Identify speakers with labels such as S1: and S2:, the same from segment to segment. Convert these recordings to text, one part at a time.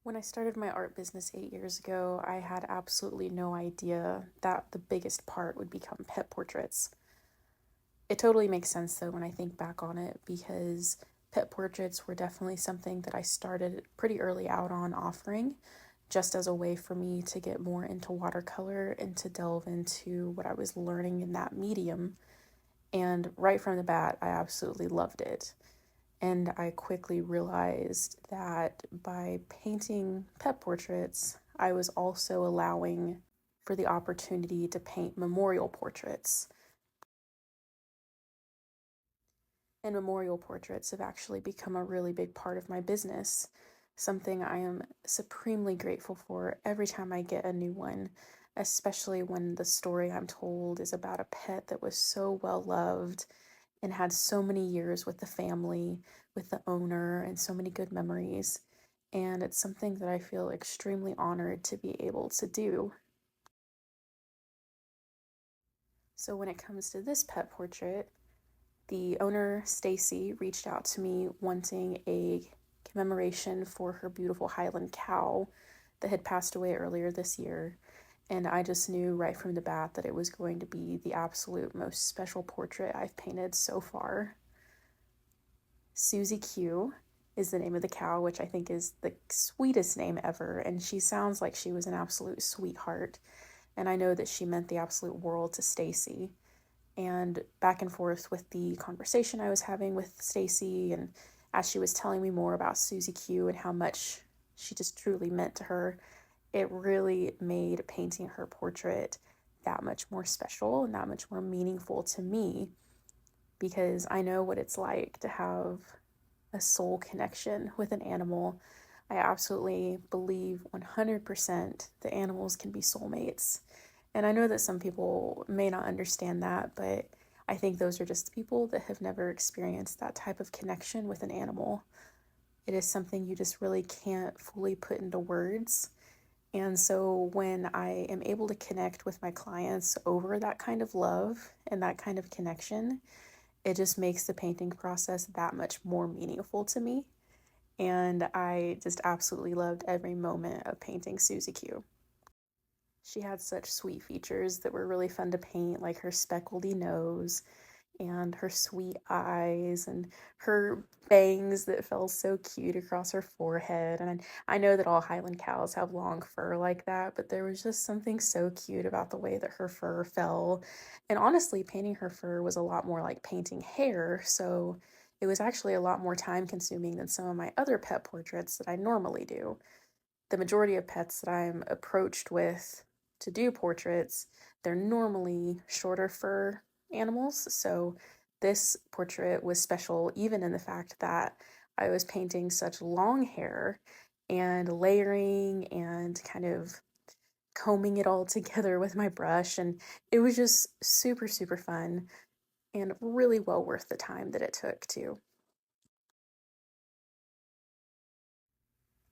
S1: When I started my art business 8 years ago, I had absolutely no idea that the biggest part would become pet portraits. It totally makes sense though when I think back on it because pet portraits were definitely something that I started pretty early out on offering just as a way for me to get more into watercolor and to delve into what I was learning in that medium. And right from the bat, I absolutely loved it. And I quickly realized that by painting pet portraits, I was also allowing for the opportunity to paint memorial portraits. And memorial portraits have actually become a really big part of my business, something I am supremely grateful for every time I get a new one, especially when the story I'm told is about a pet that was so well loved and had so many years with the family, with the owner, and so many good memories. And it's something that I feel extremely honored to be able to do. So, when it comes to this pet portrait, the owner, Stacy, reached out to me wanting a commemoration for her beautiful Highland cow that had passed away earlier this year. And I just knew right from the bat that it was going to be the absolute most special portrait I've painted so far. Susie Q is the name of the cow, which I think is the sweetest name ever. And she sounds like she was an absolute sweetheart. And I know that she meant the absolute world to Stacy. And back and forth with the conversation I was having with Stacy, and as she was telling me more about Susie Q and how much she just truly meant to her, it really made painting her portrait that much more special and that much more meaningful to me because I know what it's like to have a soul connection with an animal. I absolutely believe 100% that animals can be soulmates. And I know that some people may not understand that, but I think those are just people that have never experienced that type of connection with an animal. It is something you just really can't fully put into words. And so when I am able to connect with my clients over that kind of love and that kind of connection, it just makes the painting process that much more meaningful to me. And I just absolutely loved every moment of painting Susie Q. She had such sweet features that were really fun to paint, like her speckledy nose and her sweet eyes and her bangs that felt so cute across her forehead. And I know that all Highland cows have long fur like that, but there was just something so cute about the way that her fur fell. And honestly, painting her fur was a lot more like painting hair, so it was actually a lot more time consuming than some of my other pet portraits that I normally do. The majority of pets that I'm approached with to do portraits, they're normally shorter fur animals. So this portrait was special even in the fact that I was painting such long hair and layering and kind of combing it all together with my brush. And it was just super, super fun and really well worth the time that it took too.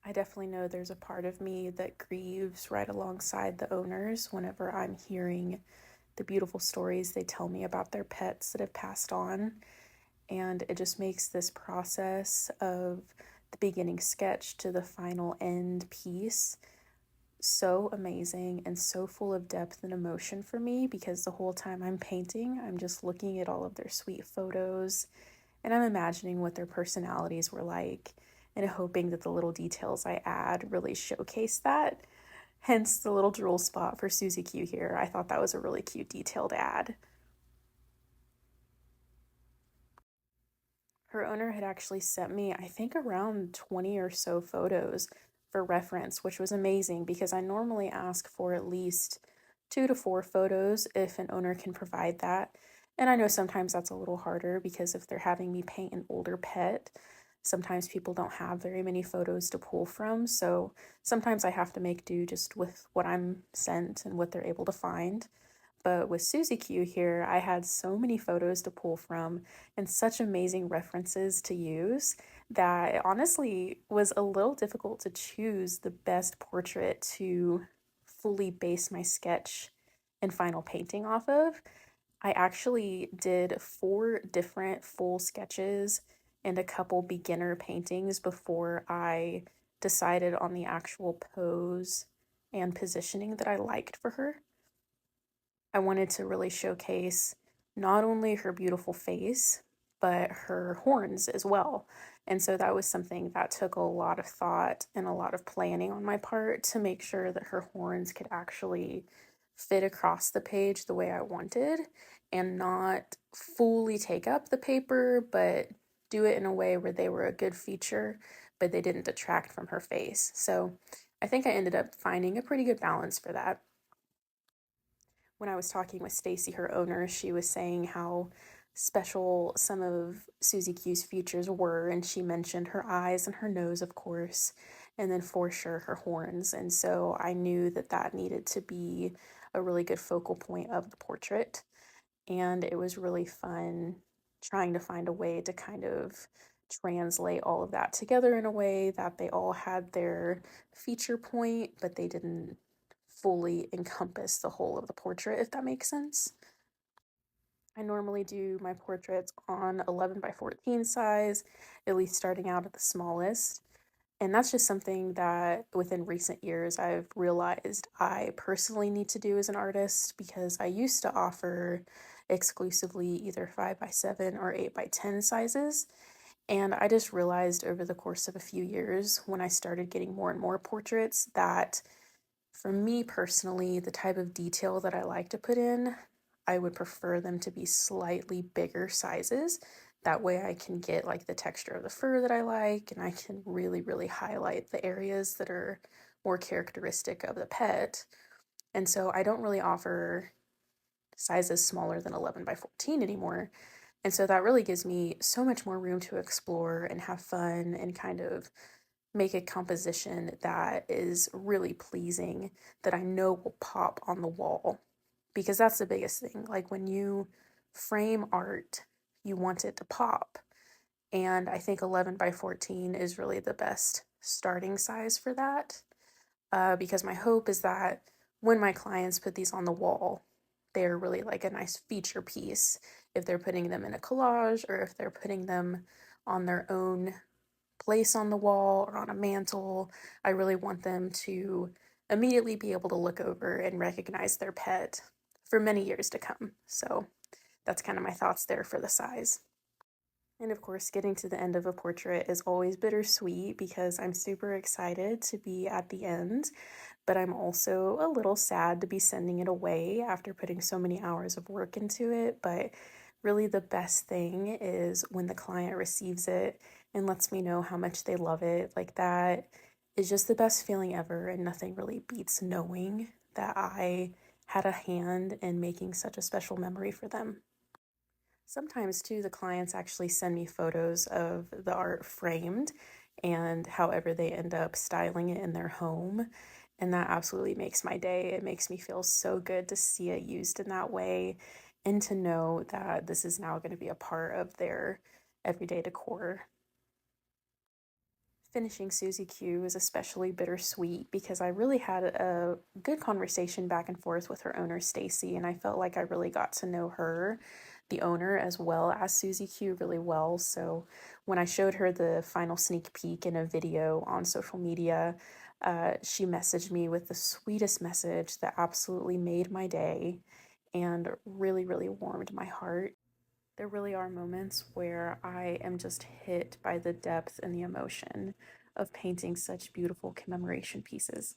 S1: I definitely know there's a part of me that grieves right alongside the owners whenever I'm hearing the beautiful stories they tell me about their pets that have passed on. And it just makes this process of the beginning sketch to the final end piece so amazing and so full of depth and emotion for me because the whole time I'm painting, I'm just looking at all of their sweet photos and I'm imagining what their personalities were like and hoping that the little details I add really showcase that. Hence the little drool spot for Susie Q here. I thought that was a really cute detail to add. Her owner had actually sent me, I think, around 20 or so photos for reference, which was amazing because I normally ask for at least 2 to 4 photos if an owner can provide that. And I know sometimes that's a little harder because if they're having me paint an older pet, sometimes people don't have very many photos to pull from. So sometimes I have to make do just with what I'm sent and what they're able to find. But with Susie Q here, I had so many photos to pull from and such amazing references to use that it honestly was a little difficult to choose the best portrait to fully base my sketch and final painting off of. I actually did 4 different full sketches and a couple beginner paintings before I decided on the actual pose and positioning that I liked for her. I wanted to really showcase not only her beautiful face, but her horns as well. And so that was something that took a lot of thought and a lot of planning on my part to make sure that her horns could actually fit across the page the way I wanted and not fully take up the paper, but do it in a way where they were a good feature, but they didn't detract from her face. So I think I ended up finding a pretty good balance for that. When I was talking with Stacy, her owner, she was saying how special some of Susie Q's features were, and she mentioned her eyes and her nose, of course, and then for sure her horns. And so I knew that that needed to be a really good focal point of the portrait. And it was really fun trying to find a way to kind of translate all of that together in a way that they all had their feature point, but they didn't fully encompass the whole of the portrait, if that makes sense. I normally do my portraits on 11 by 14 size, at least starting out at the smallest. And that's just something that within recent years I've realized I personally need to do as an artist because I used to offer exclusively either 5 by 7 or 8 by 10 sizes. And I just realized over the course of a few years when I started getting more and more portraits that for me personally, the type of detail that I like to put in, I would prefer them to be slightly bigger sizes. That way I can get like the texture of the fur that I like, and I can really, really highlight the areas that are more characteristic of the pet. And so I don't really offer sizes smaller than 11 by 14 anymore. And so that really gives me so much more room to explore and have fun and kind of make a composition that is really pleasing that I know will pop on the wall. Because that's the biggest thing. Like when you frame art, you want it to pop. And I think 11 by 14 is really the best starting size for that. Because my hope is that when my clients put these on the wall, they're really like a nice feature piece. If they're putting them in a collage or if they're putting them on their own place on the wall or on a mantle, I really want them to immediately be able to look over and recognize their pet for many years to come. So that's kind of my thoughts there for the size. And of course, getting to the end of a portrait is always bittersweet because I'm super excited to be at the end, but I'm also a little sad to be sending it away after putting so many hours of work into it. But really, the best thing is when the client receives it and lets me know how much they love it. Like that is just the best feeling ever, and nothing really beats knowing that I had a hand in making such a special memory for them. Sometimes, too, the clients actually send me photos of the art framed and however they end up styling it in their home. And that absolutely makes my day. It makes me feel so good to see it used in that way and to know that this is now going to be a part of their everyday decor. Finishing Susie Q was especially bittersweet because I really had a good conversation back and forth with her owner, Stacy, and I felt like I really got to know her, the owner, as well as Susie Q really well. So when I showed her the final sneak peek in a video on social media, she messaged me with the sweetest message that absolutely made my day and really, really warmed my heart. There really are moments where I am just hit by the depth and the emotion of painting such beautiful commemoration pieces.